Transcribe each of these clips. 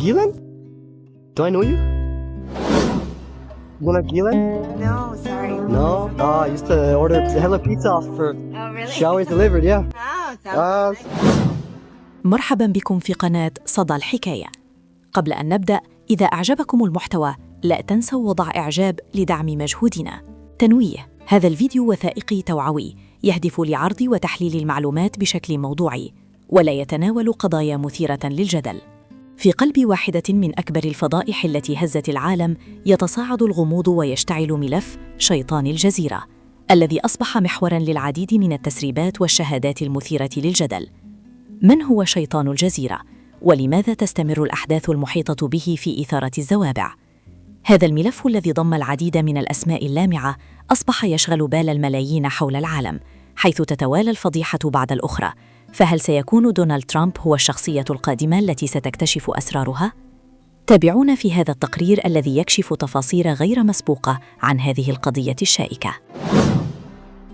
Gillen? Do I know you? You like Gillen? No, sorry. No? I used to order Hello Pizza off for Oh, really? she always delivered, yeah. Oh, sounds Uh, nice. مرحباً بكم في قناة صدى الحكاية. قبل أن نبدأ، إذا أعجبكم المحتوى لا تنسوا وضع إعجاب لدعم مجهودنا. تنويه: هذا الفيديو وثائقي توعوي يهدف لعرض وتحليل المعلومات بشكل موضوعي، ولا يتناول قضايا مثيرة للجدل. في قلب واحدة من أكبر الفضائح التي هزت العالم يتصاعد الغموض ويشتعل ملف شيطان الجزيرة، الذي أصبح محوراً للعديد من التسريبات والشهادات المثيرة للجدل. من هو شيطان الجزيرة؟ ولماذا تستمر الأحداث المحيطة به في إثارة الزوابع؟ هذا الملف الذي ضم العديد من الأسماء اللامعة أصبح يشغل بال الملايين حول العالم، حيث تتوالى الفضيحة بعد الأخرى. فهل سيكون دونالد ترامب هو الشخصية القادمة التي ستكتشف أسرارها؟ تابعونا في هذا التقرير الذي يكشف تفاصيل غير مسبوقة عن هذه القضية الشائكة.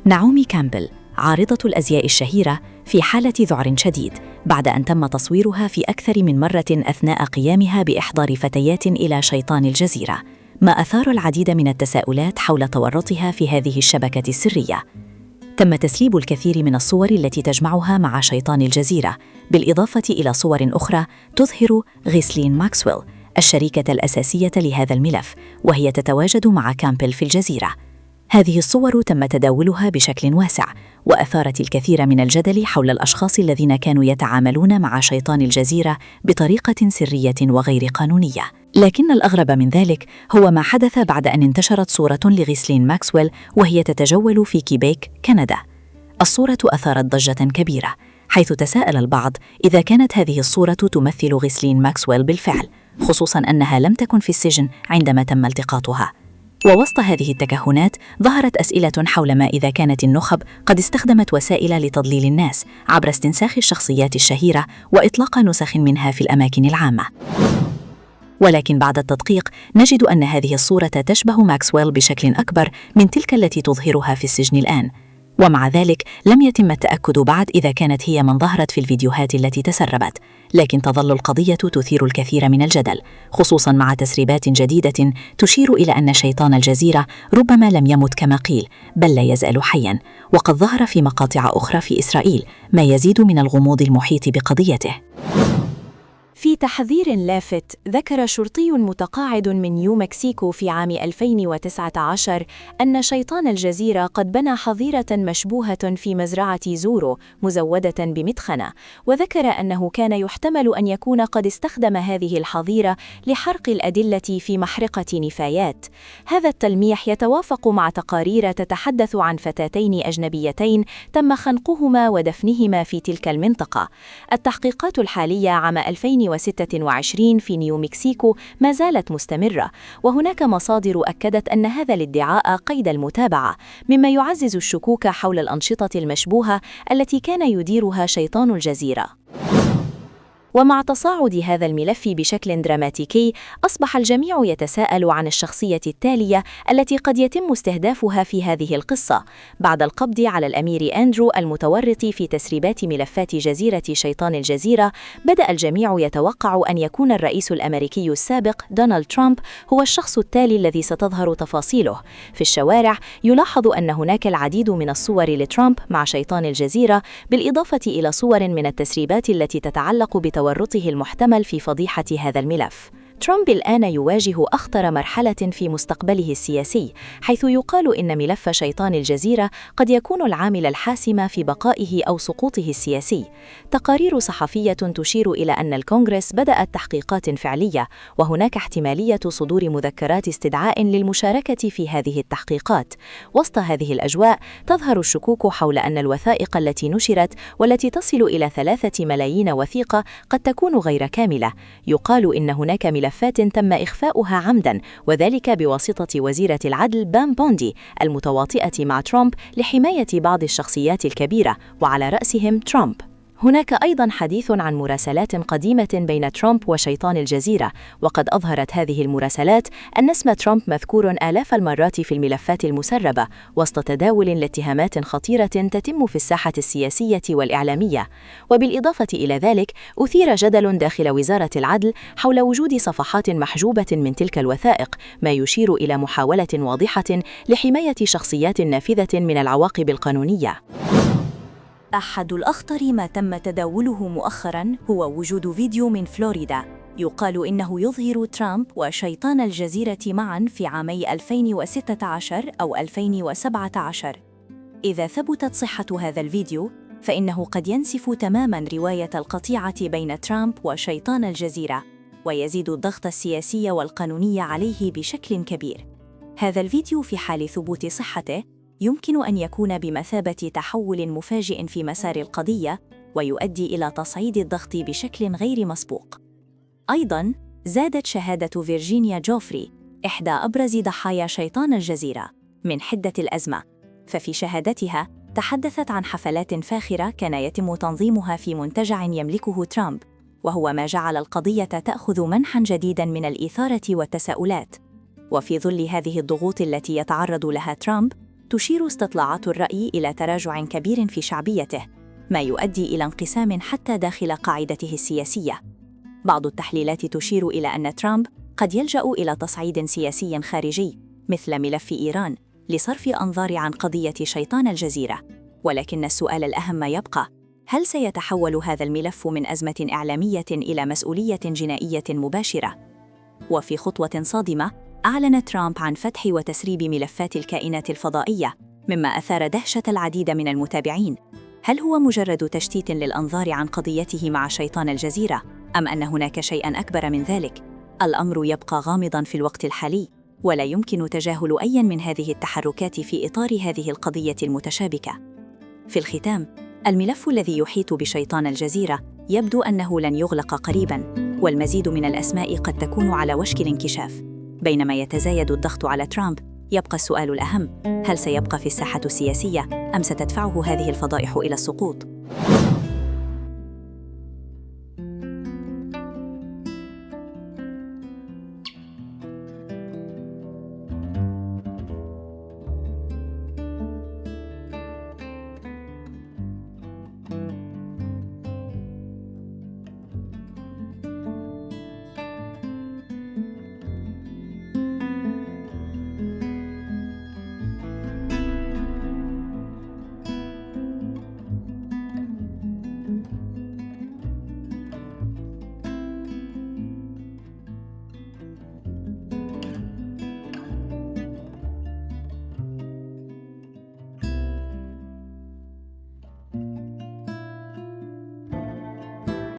نعومي كامبل، عارضة الأزياء الشهيرة، في حالة ذعر شديد بعد أن تم تصويرها في أكثر من مرة أثناء قيامها بإحضار فتيات إلى شيطان الجزيرة، ما أثار العديد من التساؤلات حول تورطها في هذه الشبكة السرية. تم تسليب الكثير من الصور التي تجمعها مع شيطان الجزيرة، بالإضافة إلى صور أخرى تظهر غيسلين ماكسويل، الشريكة الأساسية لهذا الملف، وهي تتواجد مع كامبل في الجزيرة. هذه الصور تم تداولها بشكل واسع، وأثارت الكثير من الجدل حول الأشخاص الذين كانوا يتعاملون مع شيطان الجزيرة بطريقة سرية وغير قانونية. لكن الأغرب من ذلك هو ما حدث بعد أن انتشرت صورة لغيسلين ماكسويل وهي تتجول في كيبيك، كندا. الصورة أثارت ضجة كبيرة، حيث تساءل البعض إذا كانت هذه الصورة تمثل غيسلين ماكسويل بالفعل، خصوصاً أنها لم تكن في السجن عندما تم التقاطها. ووسط هذه التكهنات ظهرت أسئلة حول ما إذا كانت النخب قد استخدمت وسائل لتضليل الناس عبر استنساخ الشخصيات الشهيرة وإطلاق نسخ منها في الأماكن العامة. ولكن بعد التدقيق نجد أن هذه الصورة تشبه ماكسويل بشكل أكبر من تلك التي تظهرها في السجن الآن، ومع ذلك لم يتم التأكد بعد إذا كانت هي من ظهرت في الفيديوهات التي تسربت. لكن تظل القضية تثير الكثير من الجدل، خصوصاً مع تسريبات جديدة تشير إلى أن شيطان الجزيرة ربما لم يمت كما قيل، بل لا يزال حياً، وقد ظهر في مقاطع أخرى في إسرائيل، ما يزيد من الغموض المحيط بقضيته. في تحذير لافت، ذكر شرطي متقاعد من نيو مكسيكو في عام 2019 أن شيطان الجزيرة قد بنى حظيرة مشبوهة في مزرعة زورو مزودة بمدخنة، وذكر أنه كان يحتمل أن يكون قد استخدم هذه الحظيرة لحرق الأدلة في محرقة نفايات. هذا التلميح يتوافق مع تقارير تتحدث عن فتاتين أجنبيتين تم خنقهما ودفنهما في تلك المنطقة. التحقيقات الحالية عام 2026 في نيو مكسيكو ما زالت مستمرة، وهناك مصادر أكدت أن هذا الادعاء قيد المتابعة، مما يعزز الشكوك حول الأنشطة المشبوهة التي كان يديرها شيطان الجزيرة. ومع تصاعد هذا الملف بشكل دراماتيكي، أصبح الجميع يتساءل عن الشخصية التالية التي قد يتم استهدافها في هذه القصة. بعد القبض على الأمير أندرو المتورط في تسريبات ملفات جزيرة شيطان الجزيرة، بدأ الجميع يتوقع أن يكون الرئيس الأمريكي السابق دونالد ترامب هو الشخص التالي الذي ستظهر تفاصيله. في الشوارع يلاحظ أن هناك العديد من الصور لترامب مع شيطان الجزيرة، بالإضافة إلى صور من التسريبات التي تتعلق بتورطه المحتمل في فضيحة هذا الملف. ترامب الآن يواجه أخطر مرحلة في مستقبله السياسي، حيث يقال إن ملف شيطان الجزيرة قد يكون العامل الحاسم في بقائه أو سقوطه السياسي. تقارير صحفية تشير إلى أن الكونغرس بدأت تحقيقات فعلية، وهناك احتمالية صدور مذكرات استدعاء للمشاركة في هذه التحقيقات. وسط هذه الأجواء تظهر الشكوك حول أن الوثائق التي نشرت، والتي تصل إلى 3 ملايين وثيقة، قد تكون غير كاملة. يقال إن هناك ملفات تم إخفاؤها عمداً، وذلك بواسطة وزيرة العدل بام بوندي المتواطئة مع ترامب لحماية بعض الشخصيات الكبيرة، وعلى رأسهم ترامب. هناك أيضاً حديث عن مراسلات قديمة بين ترامب وشيطان الجزيرة، وقد أظهرت هذه المراسلات أن اسم ترامب مذكور آلاف المرات في الملفات المسربة وسط تداول لاتهامات خطيرة تتم في الساحة السياسية والإعلامية. وبالإضافة إلى ذلك، أثير جدل داخل وزارة العدل حول وجود صفحات محجوبة من تلك الوثائق، ما يشير إلى محاولة واضحة لحماية شخصيات نافذة من العواقب القانونية. أحد الأخطر ما تم تداوله مؤخراً هو وجود فيديو من فلوريدا يقال إنه يظهر ترامب وشيطان الجزيرة معاً في عامي 2016 أو 2017. إذا ثبتت صحة هذا الفيديو، فإنه قد ينسف تماماً رواية القطيعة بين ترامب وشيطان الجزيرة، ويزيد الضغط السياسي والقانوني عليه بشكل كبير. هذا الفيديو في حال ثبوت صحته يمكن أن يكون بمثابة تحول مفاجئ في مسار القضية، ويؤدي إلى تصعيد الضغط بشكل غير مسبوق. أيضاً، زادت شهادة فيرجينيا جوفري، إحدى أبرز ضحايا شيطان الجزيرة، من حدة الأزمة. ففي شهادتها تحدثت عن حفلات فاخرة كان يتم تنظيمها في منتجع يملكه ترامب، وهو ما جعل القضية تأخذ منحاً جديداً من الإثارة والتساؤلات. وفي ظل هذه الضغوط التي يتعرض لها ترامب، تشير استطلاعات الرأي إلى تراجع كبير في شعبيته، ما يؤدي إلى انقسام حتى داخل قاعدته السياسية. بعض التحليلات تشير إلى أن ترامب قد يلجأ إلى تصعيد سياسي خارجي مثل ملف إيران لصرف أنظار عن قضية شيطان الجزيرة. ولكن السؤال الأهم يبقى: هل سيتحول هذا الملف من أزمة إعلامية إلى مسؤولية جنائية مباشرة؟ وفي خطوة صادمة، أعلن ترامب عن فتح وتسريب ملفات الكائنات الفضائية، مما أثار دهشة العديد من المتابعين. هل هو مجرد تشتيت للأنظار عن قضيته مع شيطان الجزيرة، أم أن هناك شيئاً أكبر من ذلك؟ الأمر يبقى غامضاً في الوقت الحالي، ولا يمكن تجاهل أي من هذه التحركات في إطار هذه القضية المتشابكة. في الختام، الملف الذي يحيط بشيطان الجزيرة يبدو أنه لن يغلق قريباً، والمزيد من الأسماء قد تكون على وشك الانكشاف. بينما يتزايد الضغط على ترامب، يبقى السؤال الأهم: هل سيبقى في الساحة السياسية، أم ستدفعه هذه الفضائح إلى السقوط؟